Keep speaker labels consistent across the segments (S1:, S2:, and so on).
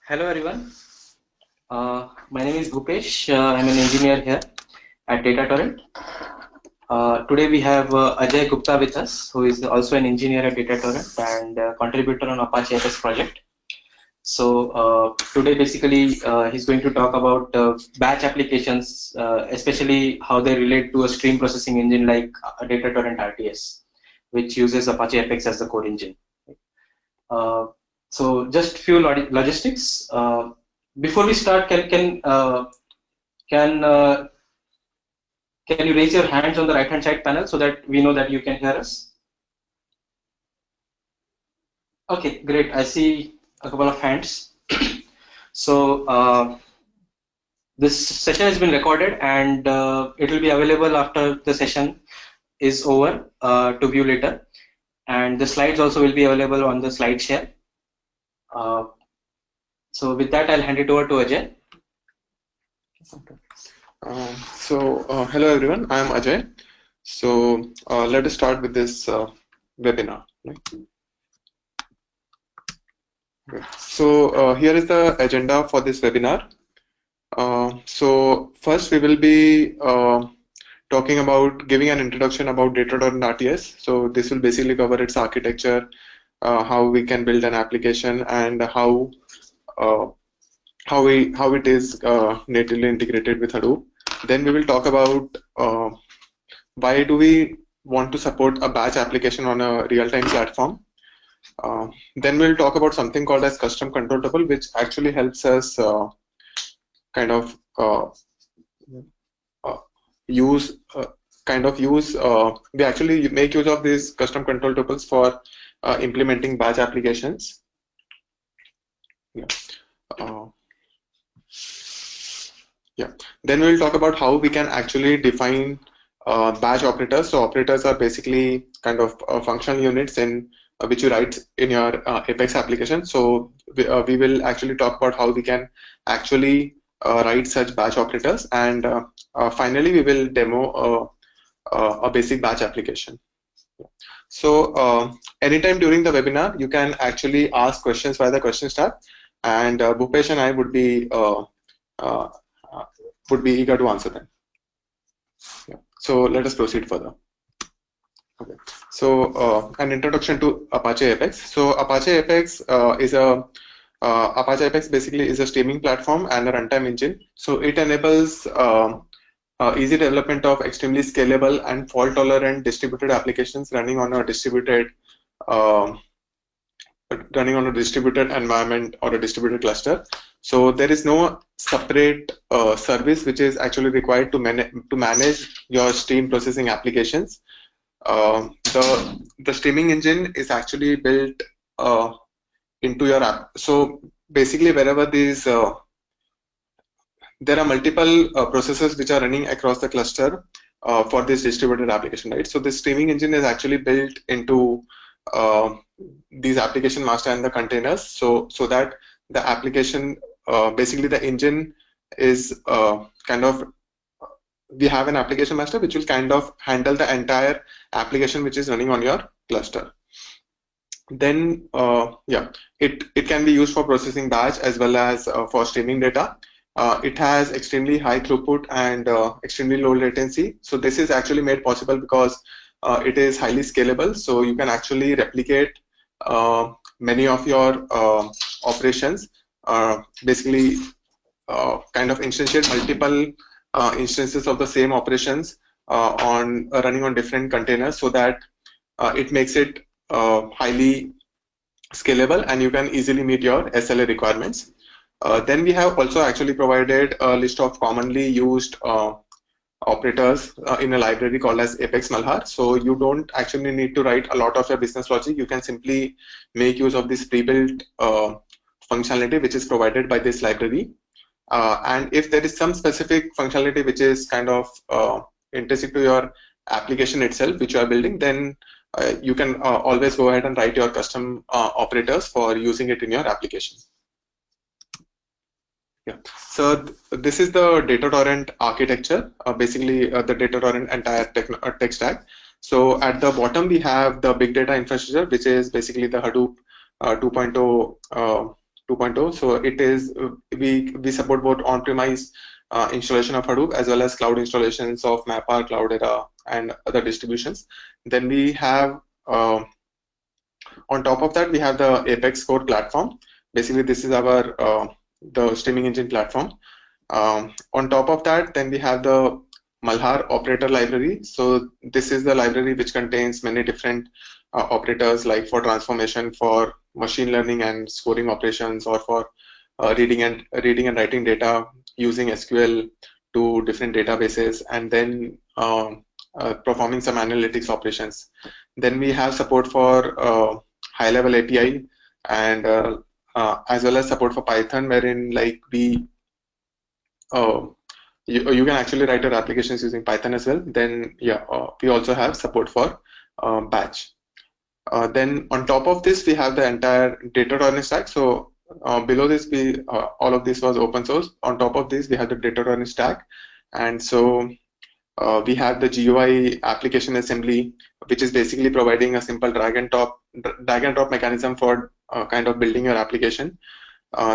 S1: Hello everyone. My name is Bhupesh. I'm an engineer here at DataTorrent. Today we have Ajay Gupta with us, who is also an engineer at DataTorrent and contributor on Apache Effects project. So today basically he's going to talk about batch applications, especially how they relate to a stream processing engine like DataTorrent RTS, which uses Apache Effects as the core engine. Uh, so just few logistics. Before we start, can uh, can you raise your hands on the right hand side panel so that we know that you can hear us? Okay, great. I see a couple of hands. So this session has been recorded and it will be available after the session is over to view later. And the slides also will be available on the slide share. So with that, I'll hand it over to Ajay.
S2: Hello everyone, I am Ajay. So let us start with this webinar. Right? Okay. So here is the agenda for this webinar. So first we will be talking about giving an introduction about DataTorrent RTS. So this will basically cover its architecture, how we can build an application, and how it is natively integrated with Hadoop. Then we will talk about why do we want to support a batch application on a real-time platform. Then we'll talk about something called as custom control tuple, which actually helps us we actually make use of these custom control tuples for implementing batch applications. Then we'll talk about how we can actually define batch operators. So operators are basically kind of functional units in which you write in your Apex application. So we will actually talk about how we can actually write such batch operators, and finally we will demo a basic batch application. So anytime during the webinar, you can actually ask questions via the questions tab, and Bhupesh and I would be eager to answer them. So let us proceed further. Okay. So an introduction to Apache Effects. So Apache Effects Apache Effects basically is a streaming platform and a runtime engine. So it enables easy development of extremely scalable and fault-tolerant distributed applications running on a distributed environment or a distributed cluster. So there is no separate service which is actually required to manage your stream processing applications. The streaming engine is actually built into your app. So basically, wherever these there are multiple processes which are running across the cluster for this distributed application, right? So the streaming engine is actually built into these application master and the containers, so that the application, basically the engine is we have an application master which will kind of handle the entire application which is running on your cluster. Then it can be used for processing batch as well as for streaming data. It has extremely high throughput and extremely low latency. So this is actually made possible because it is highly scalable. So you can actually replicate many of your operations, basically kind of instantiate multiple instances of the same operations running on different containers, so that it makes it highly scalable and you can easily meet your SLA requirements. Then we have also actually provided a list of commonly used operators in a library called as Apex Malhar. So you don't actually need to write a lot of your business logic. You can simply make use of this pre-built functionality which is provided by this library. And if there is some specific functionality which is kind of intrinsic to your application itself which you are building, then you can always go ahead and write your custom operators for using it in your application. Yeah. So this is the DataTorrent architecture, basically the DataTorrent entire tech stack. So at the bottom we have the big data infrastructure, which is basically the Hadoop 2.0 2.0. So it is we support both on-premise installation of Hadoop as well as cloud installations of Mapr, Cloudera, and other distributions. Then we have on top of that we have the Apex core platform. Basically, this is our the streaming engine platform. On top of that, then we have the Malhar operator library. So this is the library which contains many different operators, like for transformation, for machine learning and scoring operations, or for reading and writing data using SQL to different databases, and then performing some analytics operations. Then we have support for high-level API, and as well as support for Python, wherein like we you can actually write your applications using Python as well. Then we also have support for batch. Then on top of this, we have the entire DataTorrent stack. So below this, all of this was open source. On top of this, we have the DataTorrent stack, and so we have the GUI application assembly, which is basically providing a simple drag and drop mechanism for kind of building your application.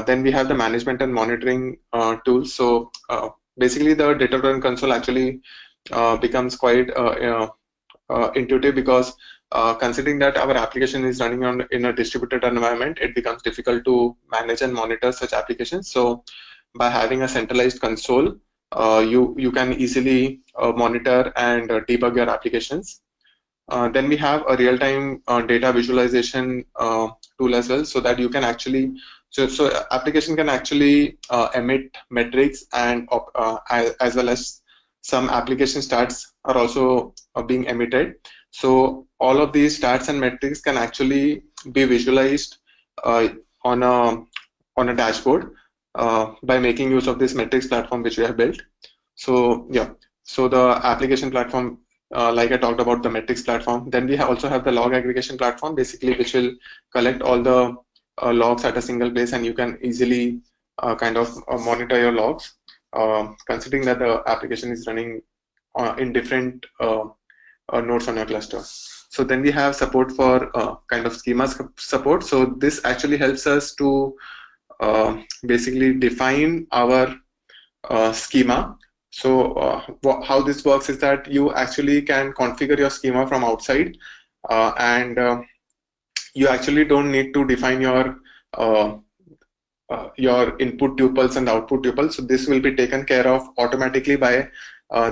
S2: Then we have the management and monitoring tools. So basically, the DataTorrent console actually becomes quite intuitive, because considering that our application is running in a distributed environment, it becomes difficult to manage and monitor such applications. So by having a centralized console, you can easily monitor and debug your applications. Then we have a real-time data visualization tool as well, so that you can actually so application can actually emit metrics, and as well as some application stats are also being emitted. So all of these stats and metrics can actually be visualized on a dashboard by making use of this metrics platform which we have built. So so the application platform, like I talked about the metrics platform. Then we also have the log aggregation platform, basically, which will collect all the logs at a single place, and you can easily kind of monitor your logs, considering that the application is running in different nodes on your cluster. So then we have support for kind of schema support. So this actually helps us to basically define our schema. So how this works is that you actually can configure your schema from outside, and you actually don't need to define your input tuples and output tuples. So this will be taken care of automatically by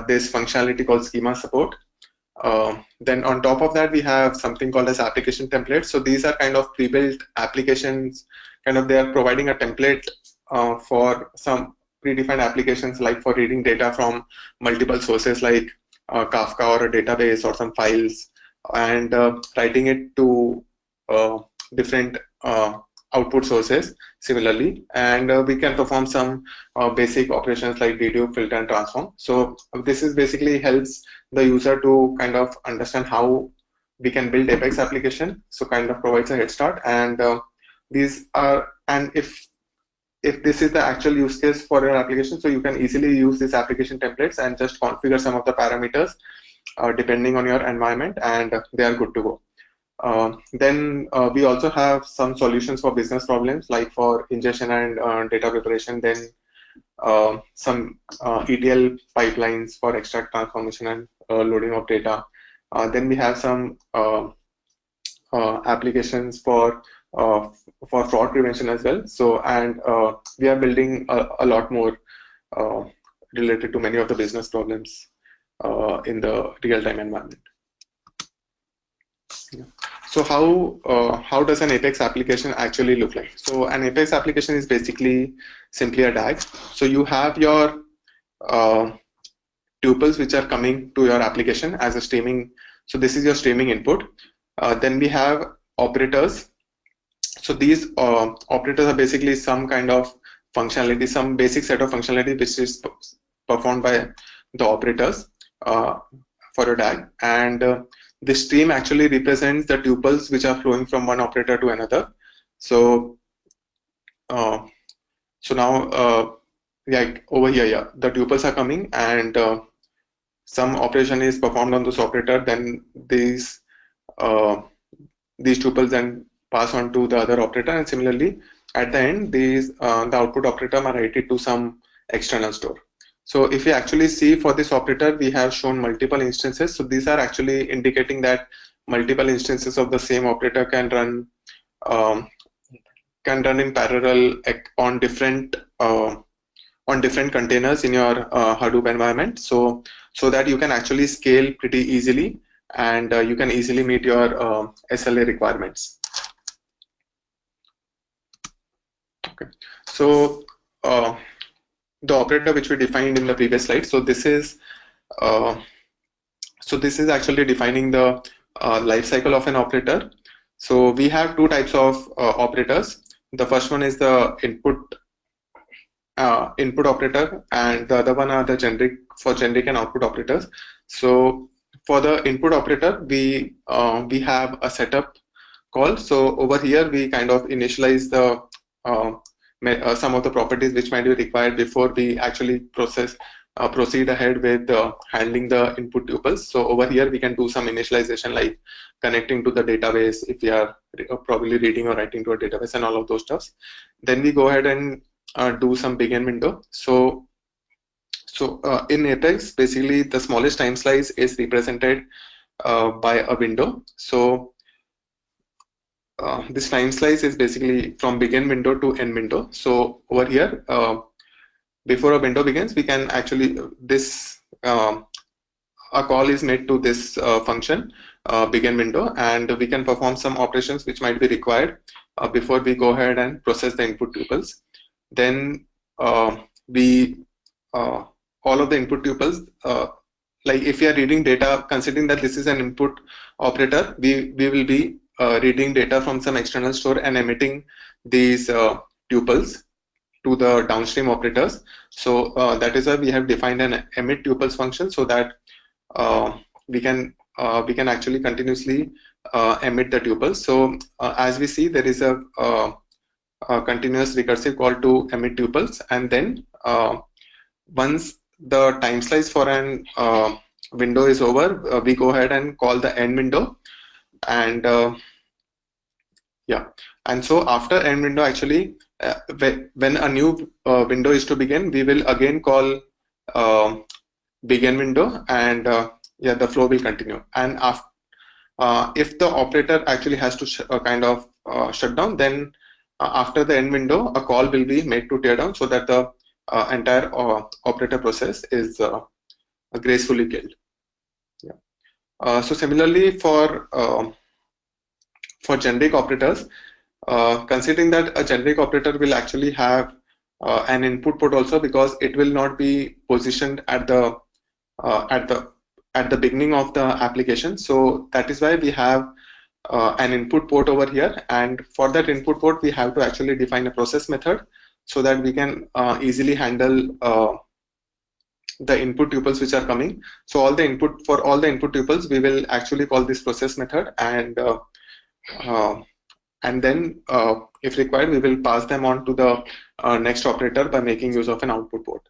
S2: this functionality called schema support. Then on top of that, we have something called as application templates. So these are kind of pre-built applications. Kind of they are providing a template for some predefined applications, like for reading data from multiple sources like Kafka or a database or some files, and writing it to different output sources similarly, and we can perform some basic operations like dedupe, filter, and transform. So this is basically helps the user to kind of understand how we can build Apex application, so kind of provides a head start. And these are, and if this is the actual use case for your application, so you can easily use these application templates and just configure some of the parameters depending on your environment, and they are good to go. Then we also have some solutions for business problems, like for ingestion and data preparation. Then some ETL pipelines for extract, transformation, and loading of data. Then we have some applications for fraud prevention as well. So, and we are building a lot more related to many of the business problems in the real-time environment. Yeah. So how does an Apex application actually look like? So an Apex application is basically simply a DAG. So you have your tuples which are coming to your application as a streaming. So this is your streaming input. Then we have operators. So these operators are basically some kind of functionality, some basic set of functionality which is performed by the operators for a DAG. And this stream actually represents the tuples which are flowing from one operator to another. So so now like over here, the tuples are coming, and some operation is performed on this operator. Then these tuples then pass on to the other operator, and similarly at the end, these the output operator might write it to some external store. So if you actually see for this operator, we have shown multiple instances. So these are actually indicating that multiple instances of the same operator can run in parallel on different containers in your Hadoop environment. So that you can actually scale pretty easily, and you can easily meet your SLA requirements. Okay. So the operator which we defined in the previous slide. So this is actually defining the life cycle of an operator. So we have two types of operators. The first one is the input operator, and the other one are the generic and output operators. So for the input operator, we have a setup call. So over here we kind of initialize the some of the properties which might be required before we actually proceed ahead with handling the input tuples. So over here we can do some initialization, like connecting to the database if we are probably reading or writing to a database and all of those stuff. Then we go ahead and do some begin window. So in Apex, basically the smallest time slice is represented by a window. So this time slice is basically from begin window to end window. So over here, before a window begins, we can actually a call is made to this function begin window, and we can perform some operations which might be required before we go ahead and process the input tuples. Then all of the input tuples, like if you are reading data, considering that this is an input operator, we will be reading data from some external store and emitting these tuples to the downstream operators. So that is why we have defined an emit tuples function, so that we can actually continuously emit the tuples. So as we see, there is a continuous recursive call to emit tuples, and then once the time slice for an window is over, we go ahead and call the end window, and and so after end window, actually when a new window is to begin, we will again call begin window, and the flow will continue. And if the operator actually has to kind of shut down, then after the end window, a call will be made to tear down, so that the entire operator process is gracefully killed. So similarly for generic operators, considering that a generic operator will actually have an input port also, because it will not be positioned at the beginning of the application. So that is why we have an input port over here, and for that input port we have to actually define a process method, so that we can easily handle the input tuples which are coming. So for all the input tuples, we will actually call this process method, and then if required, we will pass them on to the next operator by making use of an output port.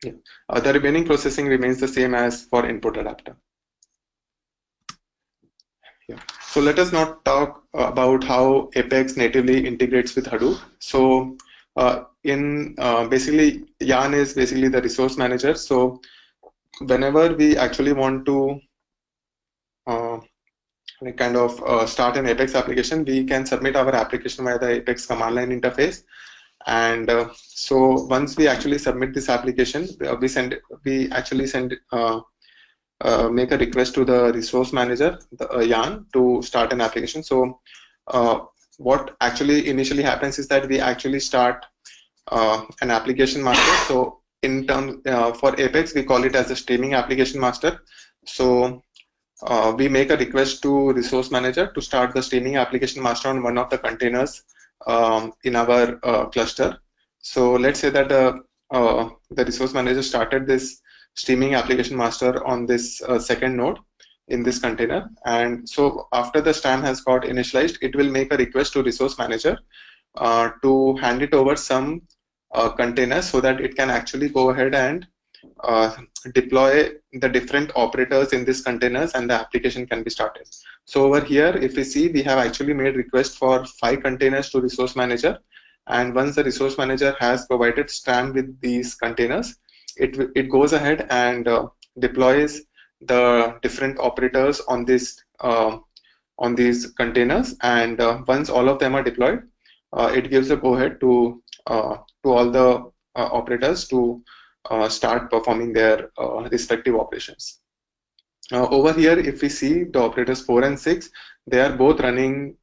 S2: The remaining processing remains the same as for input adapter. So let us now talk about how Apex natively integrates with Hadoop. So basically, Yarn is basically the resource manager. So whenever we actually want to start an Apex application, we can submit our application via the Apex command line interface. And so once we actually submit this application, we actually make a request to the resource manager, the Yarn, to start an application. So what actually initially happens is that we actually start an application master. So in terms for Apex, we call it as the streaming application master. So we make a request to resource manager to start the streaming application master on one of the containers in our cluster. So let's say that the resource manager started this streaming application master on this second node in this container, and so after the STAM has got initialized, it will make a request to resource manager to hand it over some containers, so that it can actually go ahead and deploy the different operators in these containers, and the application can be started. So over here, if we see, we have actually made request for 5 containers to resource manager, and once the resource manager has provided stamp with these containers, it goes ahead and deploys the different operators on this on these containers, and once all of them are deployed, it gives a go ahead to all the operators to start performing their respective operations. Over here, if we see the operators 4 and 6, they are both running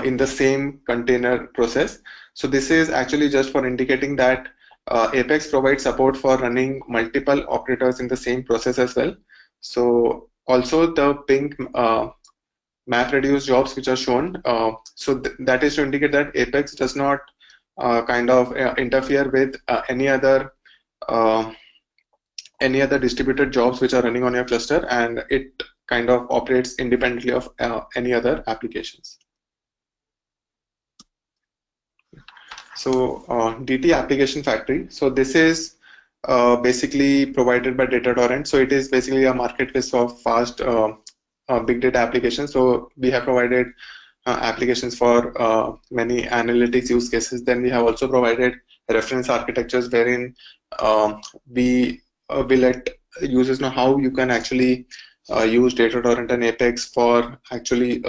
S2: in the same container process. So this is actually just for indicating that Apex provides support for running multiple operators in the same process as well. So also the pink map reduce jobs which are shown, so that is to indicate that Apex does not kind of interfere with any other distributed jobs which are running on your cluster, and it kind of operates independently of any other applications. So DT application factory. So this is basically provided by DataTorrent. So it is basically a marketplace of fast big data applications. So we have provided applications for many analytics use cases. Then we have also provided reference architectures wherein we let users know how you can actually use DataTorrent and Apex for actually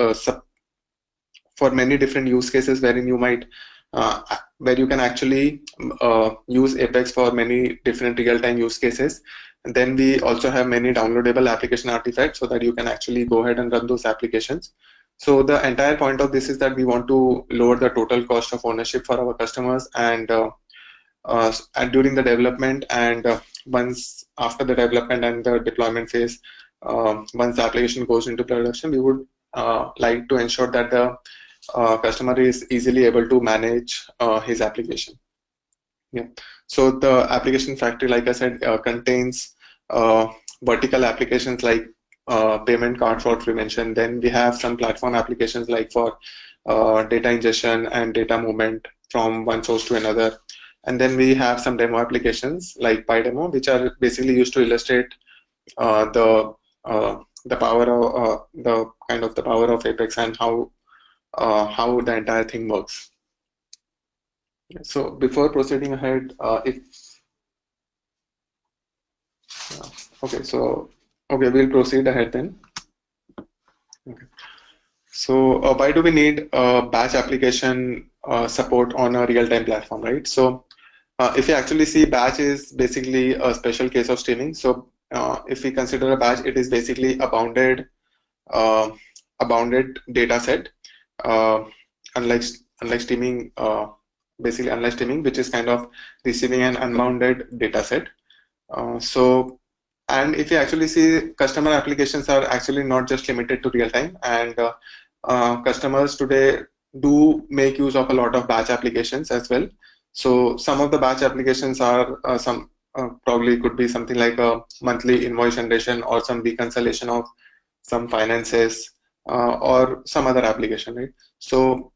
S2: for many different use cases wherein you might where you can actually use Apex for many different real-time use cases. And then we also have many downloadable application artifacts so that you can actually go ahead and run those applications. So the entire point of this is that we want to lower the total cost of ownership for our customers, and during the development, and once after the development and the deployment phase, once the application goes into production, we would like to ensure that the customer is easily able to manage his application. Yeah. So the application factory, like I said, contains vertical applications like payment card fraud prevention. Then we have some platform applications like for data ingestion and data movement from one source to another. And then we have some demo applications like PyDemo, which are basically used to illustrate the power of the power of Apex and how the entire thing works. So before proceeding ahead, we'll proceed ahead then. Okay. So why do we need batch application support on a real-time platform, right? So if you actually see, batch is basically a special case of streaming. So if we consider a batch, it is basically a bounded data set. Unlike streaming, unlike streaming, which is kind of receiving an unbounded data set. And if you actually see, customer applications are actually not just limited to real time, and customers today do make use of a lot of batch applications as well. So some of the batch applications are probably could be something like a monthly invoice generation or some reconciliation of some finances, or some other application, right? So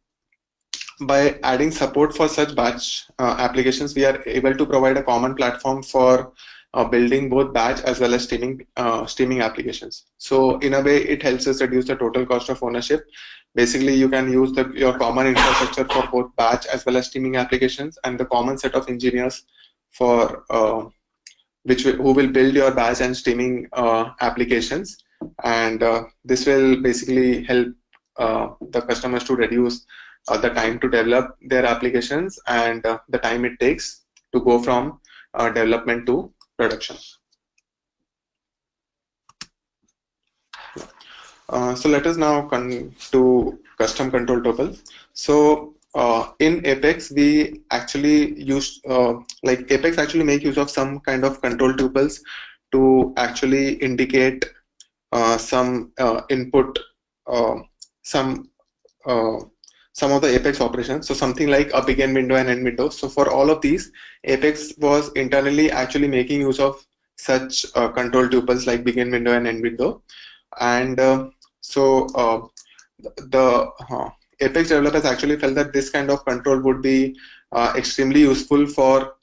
S2: by adding support for such batch applications, we are able to provide a common platform for building both batch as well as streaming applications. So in a way, it helps us reduce the total cost of ownership. Basically, you can use your common infrastructure for both batch as well as streaming applications, and the common set of engineers for who will build your batch and streaming applications. And this will basically help the customers to reduce the time to develop their applications and the time it takes to go from development to production. So let us now come to custom control tuples. So in Apex, we actually use Apex actually make use of some kind of control tuples to actually indicate some input, some of the Apex operations. So something like a begin window and end window. So for all of these, Apex was internally actually making use of such control tuples like begin window and end window. And the Apex developers actually felt that this kind of control would be extremely useful for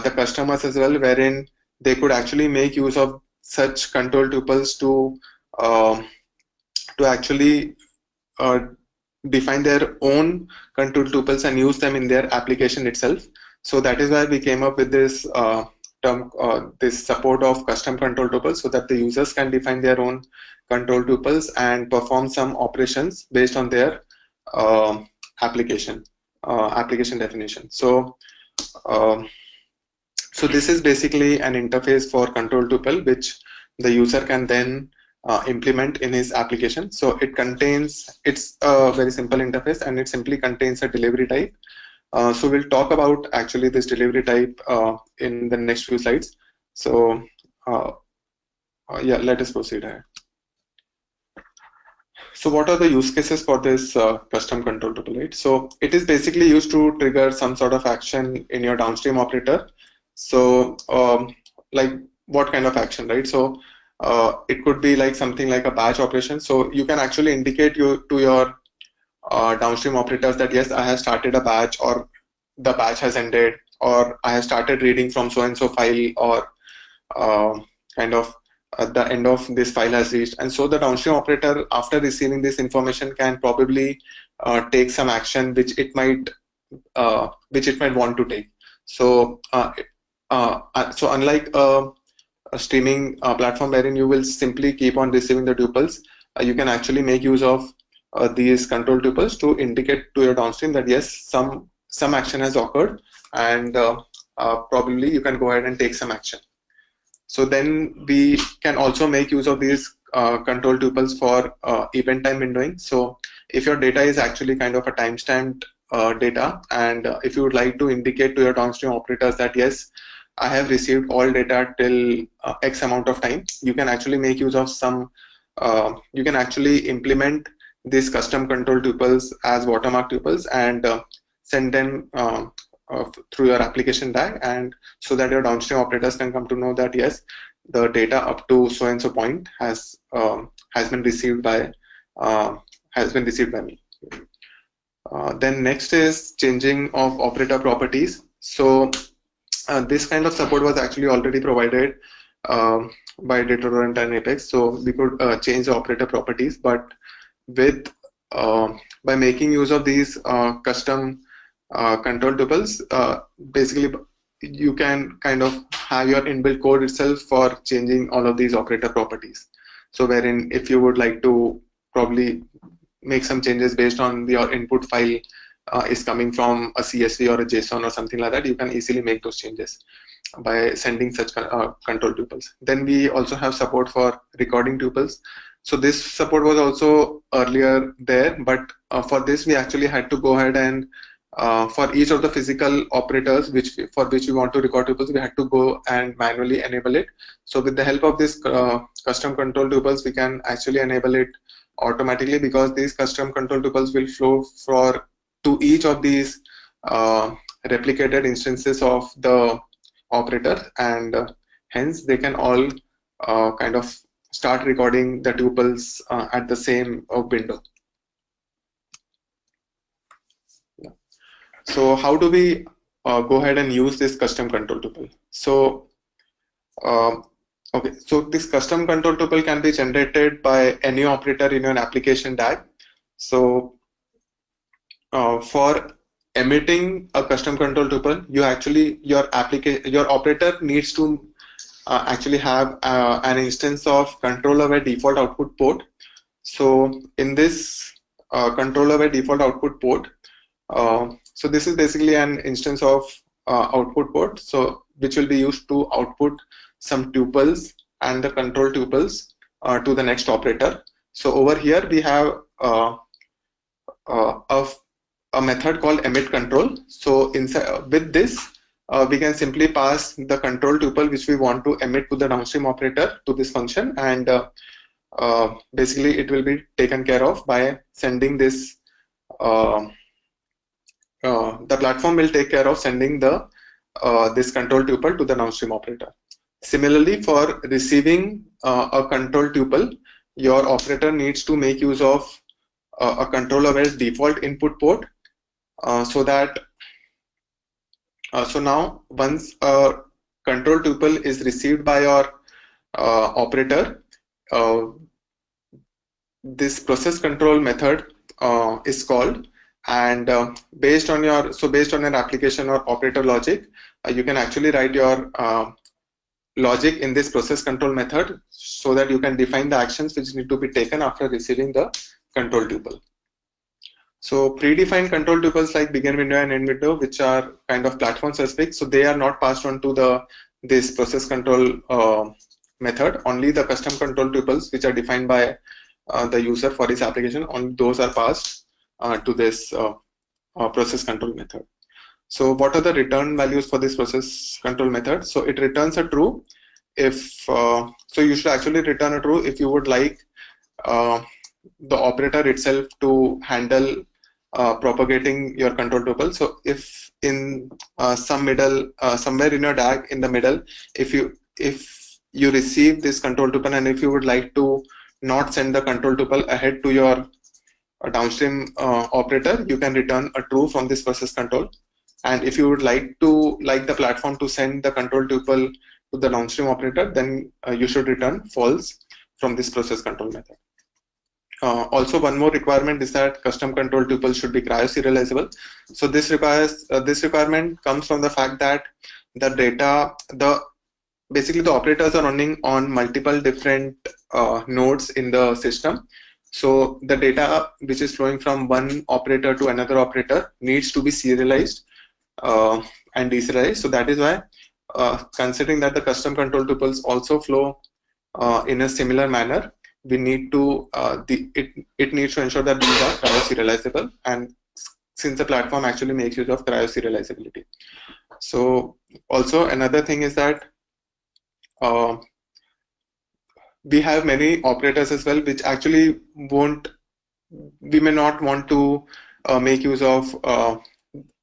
S2: the customers as well, wherein they could actually make use of such control tuples to actually define their own control tuples and use them in their application itself. So that is why we came up with this term, this support of custom control tuples, so that the users can define their own control tuples and perform some operations based on their application definition. So so this is basically an interface for control tuple, which the user can then implement in his application. So it's a very simple interface, and it simply contains a delivery type. So we'll talk about actually this delivery type in the next few slides. So yeah, let us proceed ahead. So what are the use cases for this custom control tuple, right? So it is basically used to trigger some sort of action in your downstream operator. So like what kind of action, right? So it could be like something like a batch operation. So you can actually indicate to your downstream operators that yes, I have started a batch, or the batch has ended, or I have started reading from so and so file, or kind of the end of this file has reached. And so the downstream operator, after receiving this information, can probably take some action which it might want to take. So so unlike a streaming platform wherein you will simply keep on receiving the tuples, you can actually make use of these control tuples to indicate to your downstream that yes, some action has occurred, and probably you can go ahead and take some action. So then we can also make use of these control tuples for event time windowing. So if your data is actually kind of a timestamped data, and if you would like to indicate to your downstream operators that yes, I have received all data till X amount of time, you can actually make use of some, you can actually implement these custom control tuples as watermark tuples and send them through your application DAG, and so that your downstream operators can come to know that yes, the data up to so and so point has been received by me. Then next is changing of operator properties. So this kind of support was actually already provided by DataTorrent and Apex, so we could change the operator properties, but with by making use of these custom control tuples, basically you can kind of have your inbuilt code itself for changing all of these operator properties. So wherein if you would like to probably make some changes based on your input file is coming from a CSV or a JSON or something like that, you can easily make those changes by sending such control tuples. Then we also have support for recording tuples. So this support was also earlier there, but for this we actually had to go ahead and for each of the physical operators for which we want to record tuples, we had to go and manually enable it. So with the help of this custom control tuples, we can actually enable it automatically, because these custom control tuples will flow to each of these replicated instances of the operator, and hence they can all kind of start recording the tuples at the same window. Yeah. So how do we go ahead and use this custom control tuple? So okay, so this custom control tuple can be generated by any operator in an application DAG. So for emitting a custom control tuple, your operator needs to actually have an instance of controller by default output port. So in this controller by default output port, so this is basically an instance of output port, so which will be used to output some tuples and the control tuples to the next operator. So over here we have a method called emit control. So inside with this, we can simply pass the control tuple which we want to emit to the downstream operator to this function, and basically it will be taken care of by sending this. The platform will take care of sending the this control tuple to the downstream operator. Similarly, for receiving a control tuple, your operator needs to make use of a controller where default input port, so that So now once a control tuple is received by your operator, this process control method is called, and based on your application or operator logic, you can actually write your logic in this process control method so that you can define the actions which need to be taken after receiving the control tuple. So predefined control tuples like begin window and end window, which are kind of platform specific, so they are not passed on to this process control method. Only the custom control tuples which are defined by the user for his application, on those are passed to this process control method. So what are the return values for this process control method? So it returns a true if so you should actually return a true if you would like the operator itself to handle propagating your control tuple. So if in somewhere in your DAG in the middle, if you receive this control tuple and if you would like to not send the control tuple ahead to your downstream operator, you can return a true from this process control. And if you would like the platform to send the control tuple to the downstream operator, then you should return false from this process control method. Also, one more requirement is that custom control tuples should be cryo-serializable. So this requirement comes from the fact that basically the operators are running on multiple different nodes in the system. So the data which is flowing from one operator to another operator needs to be serialized and deserialized. So that is why, considering that the custom control tuples also flow in a similar manner, we need to it needs to ensure that these are cryo-serializable, and since the platform actually makes use of cryo-serializability. So also another thing is that we have many operators as well which actually we may not want to make use of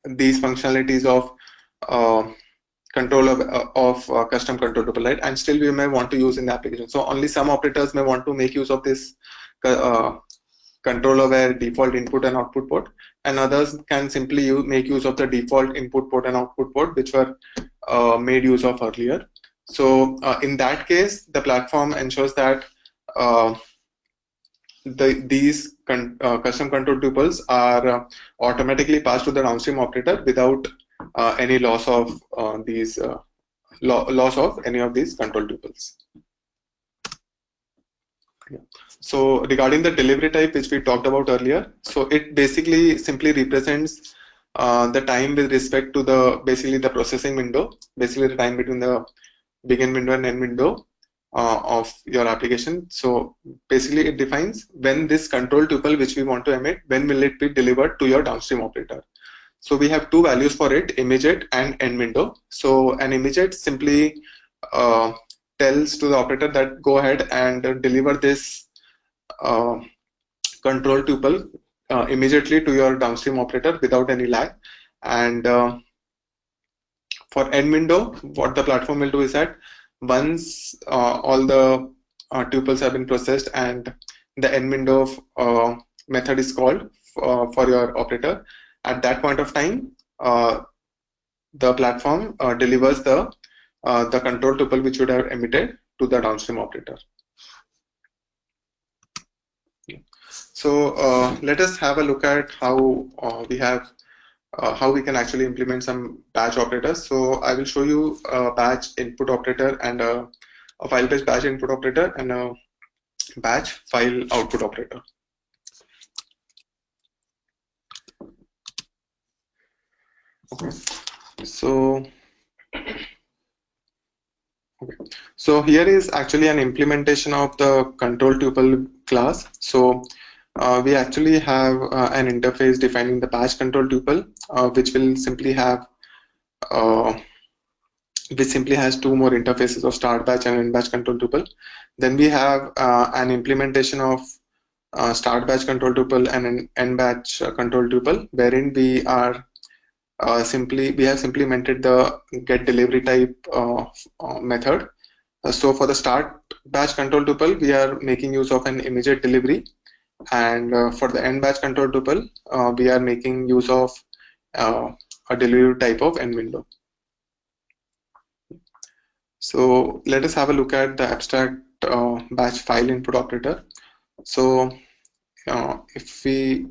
S2: these functionalities of control of custom control tuple, right? And still we may want to use in the application. So only some operators may want to make use of this control aware default input and output port, and others can simply make use of the default input port and output port which were made use of earlier. So in that case, the platform ensures that these custom control tuples are automatically passed to the downstream operator without any loss of loss of any of these control tuples. Yeah. So regarding the delivery type which we talked about earlier, so it basically simply represents the time with respect to the processing window, basically the time between the begin window and end window of your application. So basically it defines when this control tuple which we want to emit, when will it be delivered to your downstream operator. So we have two values for it, immediate and end window. So an immediate simply tells to the operator that go ahead and deliver this control tuple immediately to your downstream operator without any lag. And for end window, what the platform will do is that once all the tuples have been processed and the end window of method is called for your operator, at that point of time, the platform delivers the control tuple which would have emitted to the downstream operator. So let us have a look at how how we can actually implement some batch operators. So I will show you a batch input operator and a file-based batch input operator and a batch file output operator. Okay. So here is actually an implementation of the control tuple class. So we actually have an interface defining the batch control tuple, which will simply have has two more interfaces of start batch and end batch control tuple. Then we have an implementation of start batch control tuple and an end batch control tuple, wherein we have implemented the get delivery type method. So for the start batch control tuple, we are making use of an immediate delivery, and for the end batch control tuple, we are making use of a delivery type of end window. So let us have a look at the abstract batch file input operator. So if we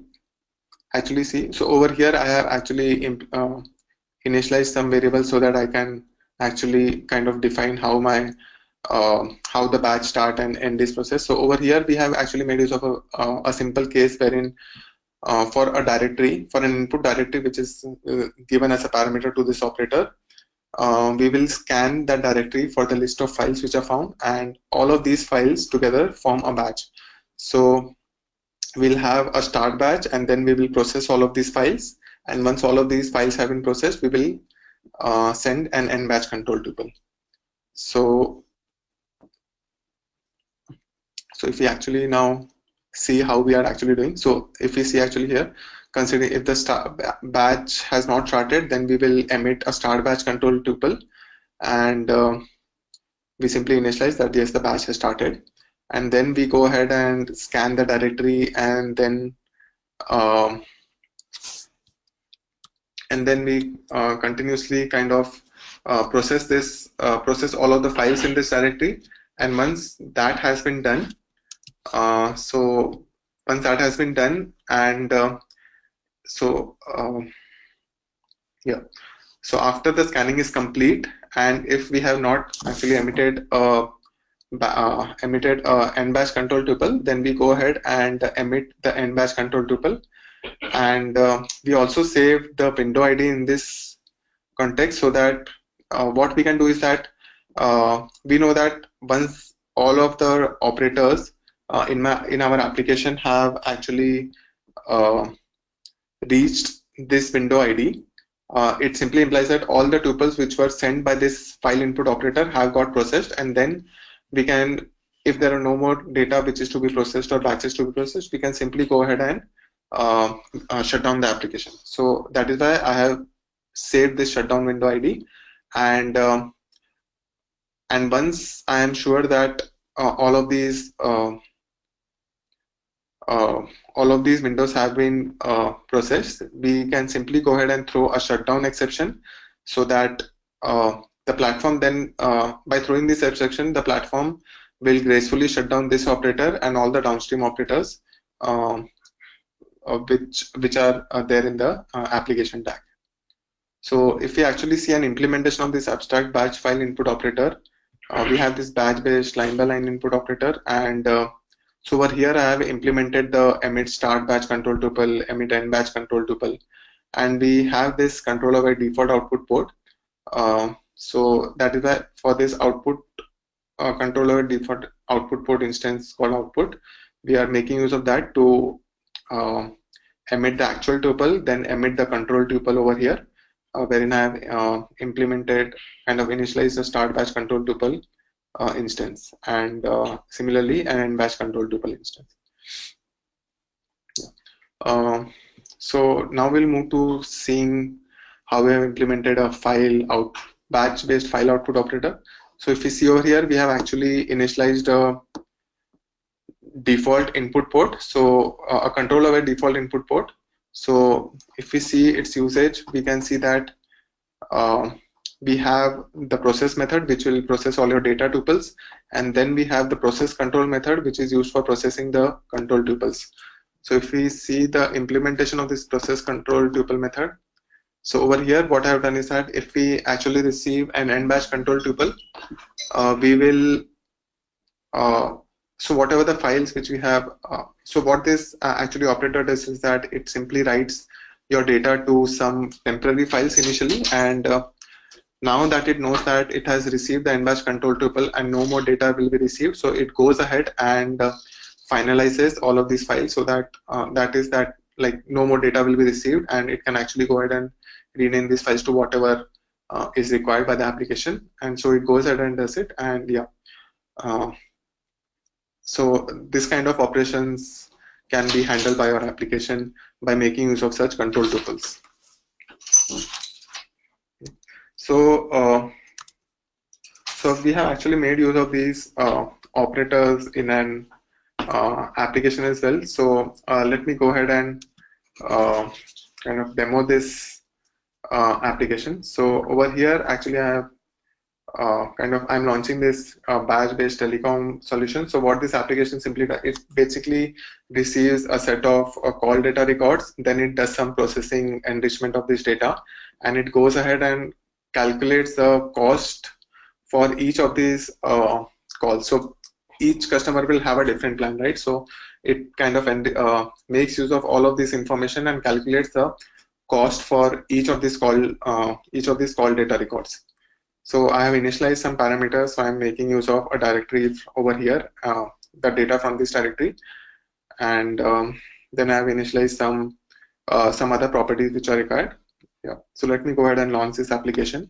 S2: actually see, so over here I have actually initialized some variables so that I can actually kind of define how my how the batch start and end this process. So over here we have actually made use of a simple case wherein for a directory, for an input directory which is given as a parameter to this operator, we will scan that directory for the list of files which are found, and all of these files together form a batch. So we'll have a start batch, and then we will process all of these files, and once all of these files have been processed, we will send an end batch control tuple. So if we actually now see how we are actually doing, so if we see actually here, considering if the batch has not started, then we will emit a start batch control tuple, and we simply initialize that yes, the batch has started, and then we go ahead and scan the directory, and then we continuously kind of process all of the files in this directory. And once that has been done, yeah, so after the scanning is complete, and if we have not actually emitted end batch control tuple, then we go ahead and emit the end batch control tuple, and we also save the window ID in this context, so that what we can do is that we know that once all of the operators in our application have actually reached this window ID, it simply implies that all the tuples which were sent by this file input operator have got processed, and then we can, if there are no more data which is to be processed or batches to be processed, we can simply go ahead and shut down the application. So that is why I have saved this shutdown window ID, and once I am sure that all of these windows have been processed, we can simply go ahead and throw a shutdown exception, so that the platform then, by throwing this exception, the platform will gracefully shut down this operator and all the downstream operators which are there in the application tag. So if we actually see an implementation of this abstract batch file input operator, we have this batch based line by line input operator, and so over here I have implemented the emit start batch control tuple, emit end batch control tuple, and we have this controller by default output port. So that is why for this output controller default output port instance called output, we are making use of that to emit the actual tuple, then emit the control tuple over here, wherein I have implemented, kind of initialized the start batch control tuple instance, and similarly an end batch control tuple instance. So now we'll move to seeing how we have implemented a batch based file output operator. So if we see over here, we have actually initialized a default input port, so a controller by default input port. So if we see its usage, we can see that we have the process method which will process all your data tuples, and then we have the process control method which is used for processing the control tuples. So if we see the implementation of this process control tuple method, so over here what I have done is that if we actually receive an end batch control tuple, we will so whatever the files which we have, so what this actually operator does is that it simply writes your data to some temporary files initially, and now that it knows that it has received the end batch control tuple and no more data will be received, so it goes ahead and finalizes all of these files, so that like no more data will be received, and it can actually go ahead and rename these files to whatever is required by the application. And so it goes ahead and does it, and yeah. So this kind of operations can be handled by our application by making use of such control tuples. So we have actually made use of these operators in an application as well. So let me go ahead and kind of demo this application. So over here, actually, I have I'm launching this batch-based telecom solution. So what this application simply does, it basically receives a set of call data records, then it does some processing enrichment of this data, and it goes ahead and calculates the cost for each of these calls. So each customer will have a different plan, right? So it kind of makes use of all of this information and calculates the cost for each of these call data records. So I have initialized some parameters. So I'm making use of a directory over here, the data from this directory, and then I have initialized some other properties which are required. Yeah. So let me go ahead and launch this application.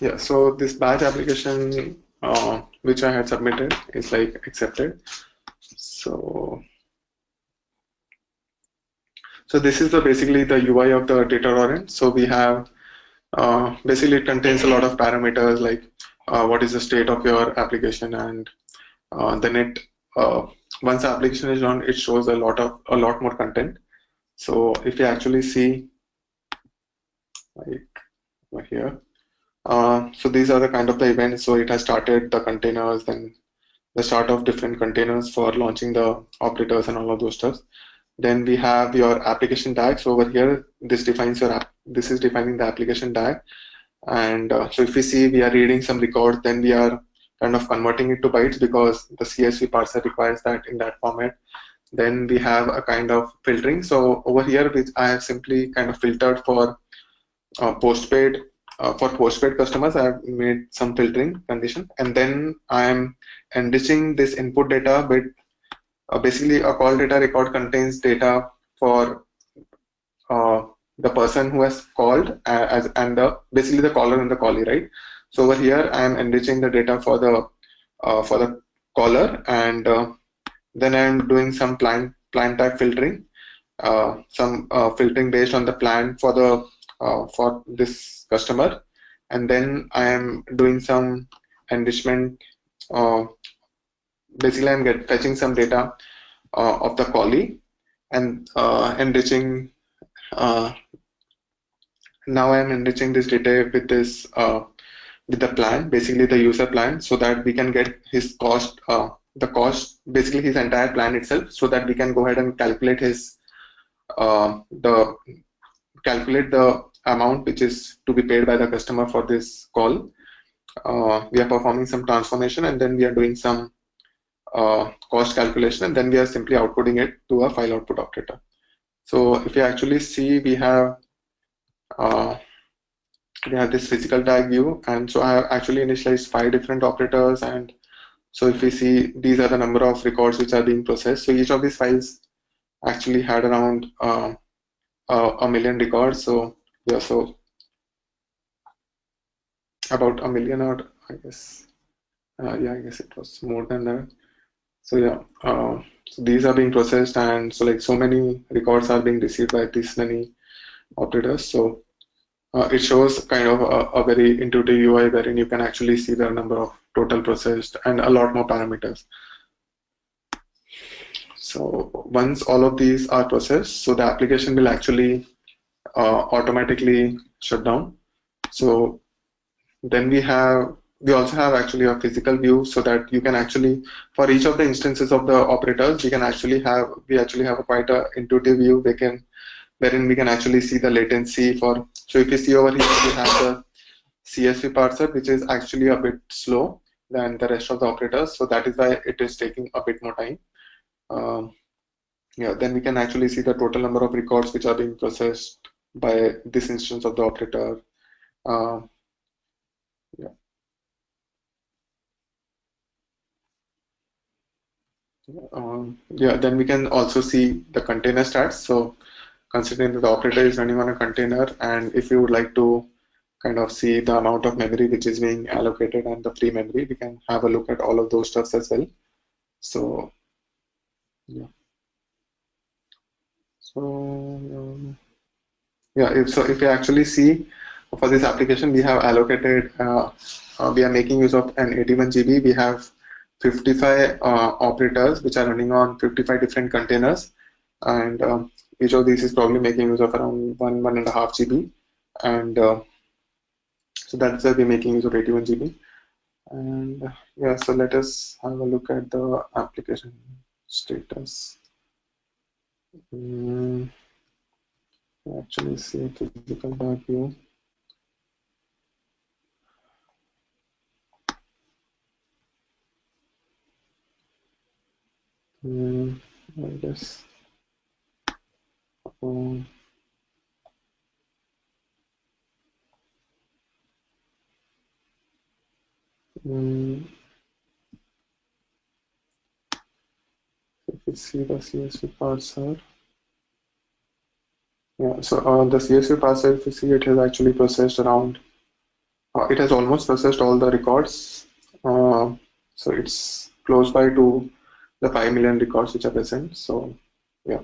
S2: Yeah, so this batch application which I had submitted is like accepted. So this is basically the UI of the DataTorrent. So we have basically it contains a lot of parameters like what is the state of your application, and then it once the application is run, it shows a lot more content. So if you actually see like over here. So these are the kind of the events. So it has started the containers, then the start of different containers for launching the operators and all of those stuff. Then we have your application tag. So over here, this defines your app. This is defining the application tag. And so if we see we are reading some records, then we are kind of converting it to bytes because the CSV parser requires that in that format. Then we have a kind of filtering. So over here, which I have simply kind of filtered for postpaid. For postpaid customers, I have made some filtering condition, and then I am enriching this input data with basically a call data record contains data for the person who has called and basically the caller and the callee, right? So over here, I am enriching the data for the caller, and then I am doing some plan tag filtering, some filtering based on the plan for this customer, and then I am doing some enrichment. Basically, I'm fetching some data of the callee and enriching. Now I am enriching this data with this with the plan, basically the user plan, so that we can get his cost, the cost, basically his entire plan itself, so that we can go ahead and calculate his calculate the amount which is to be paid by the customer for this call. We are performing some transformation, and then we are doing some cost calculation, and then we are simply outputting it to a file output operator. So if you actually see, we have this physical tag view, and so I have actually initialized 5 different operators, and so if we see, these are the number of records which are being processed. So each of these files actually had around 1 million records. So yeah, so about 1 million, or I guess yeah, I guess it was more than that. So yeah, so these are being processed, and so like so many records are being received by these many operators. So it shows kind of a very intuitive UI wherein you can actually see the number of total processed and a lot more parameters. So once all of these are processed, so the application will actually automatically shut down. So then we also have actually a physical view, so that you can actually, for each of the instances of the operators, we actually have a quite a intuitive view wherein we can actually see the latency for. So if you see over here, we have the CSV parser, which is actually a bit slow than the rest of the operators, so that is why it is taking a bit more time. Yeah, then we can actually see the total number of records which are being processed by this instance of the operator. Yeah. Yeah, then we can also see the container stats. So considering that the operator is running on a container, and if you would like to kind of see the amount of memory which is being allocated and the free memory, we can have a look at all of those stuffs as well. So Yeah. So yeah, if you actually see for this application, we have allocated, we are making use of an 81 GB. We have 55 operators which are running on 55 different containers, and each of these is probably making use of around 1.5 GB, and so that's why we're making use of 81 GB. And yeah, so let us have a look at the application status. Actually see a physical back view. I guess. If you see the CSV parser, yeah. So the CSV parser, if you see, it has actually processed around. It has almost processed all the records. So it's close by to the 5 million records which are present. So yeah.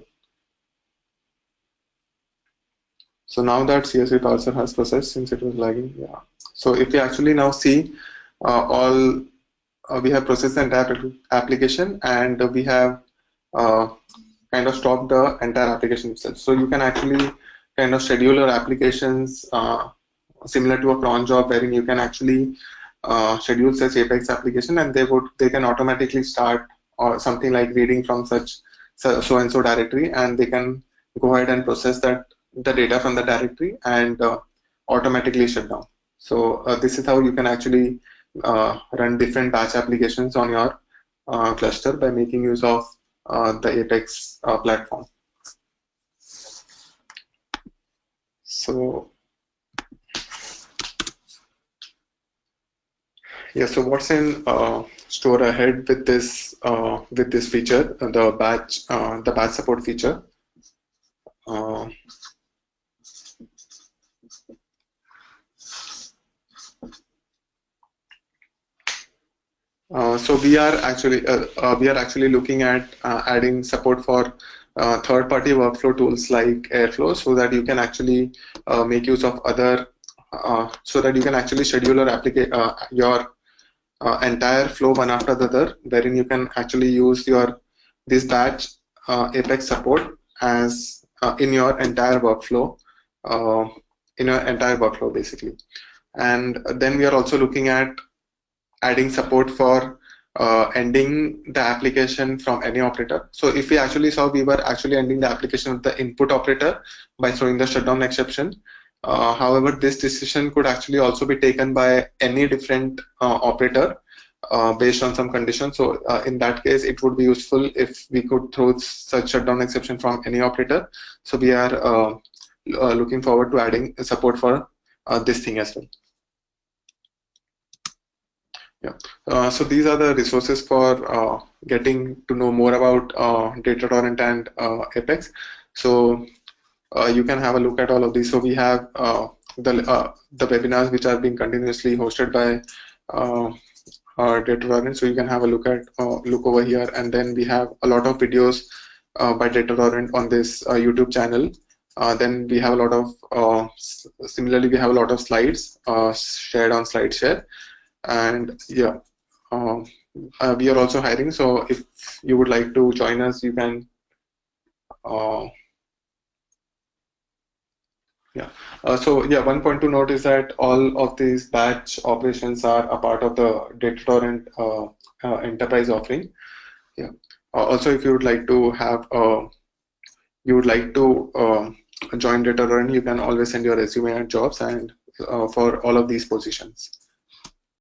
S2: So now that CSV parser has processed, since it was lagging, yeah. So if we actually now see all, we have processed the entire application, and we have kind of stopped the entire application itself. So you can actually kind of schedule your applications similar to a cron job, wherein you can actually schedule such Apex application, and they can automatically start or something like reading from such so and so directory, and they can go ahead and process that the data from the directory and automatically shut down. So this is how you can actually run different batch applications on your cluster by making use of the Apex platform. So yeah, so what's in store ahead with this feature, the batch support feature. So we are actually looking at adding support for third-party workflow tools like Airflow, so that you can actually make use of other, so that you can actually schedule your entire flow one after the other, wherein you can actually use this batch Apex support as in your entire workflow, basically. And then we are also looking at adding support for ending the application from any operator. So if we actually saw, we were actually ending the application with the input operator by throwing the shutdown exception. However, this decision could actually also be taken by any different operator based on some conditions. So in that case, it would be useful if we could throw such shutdown exception from any operator. So we are looking forward to adding support for this thing as well. Yeah. So these are the resources for getting to know more about DataTorrent and Apex. So you can have a look at all of these. So we have the webinars which are being continuously hosted by DataTorrent. So you can have a look over here, and then we have a lot of videos by DataTorrent on this YouTube channel. Then we have a lot of similarly we have a lot of slides shared on SlideShare. And yeah, we are also hiring, so if you would like to join us, you can. So yeah, one point to note is that all of these batch operations are a part of the DataTorrent enterprise offering. Yeah. Also, if you would like to have join DataTorrent, you can always send your resume at jobs and for all of these positions.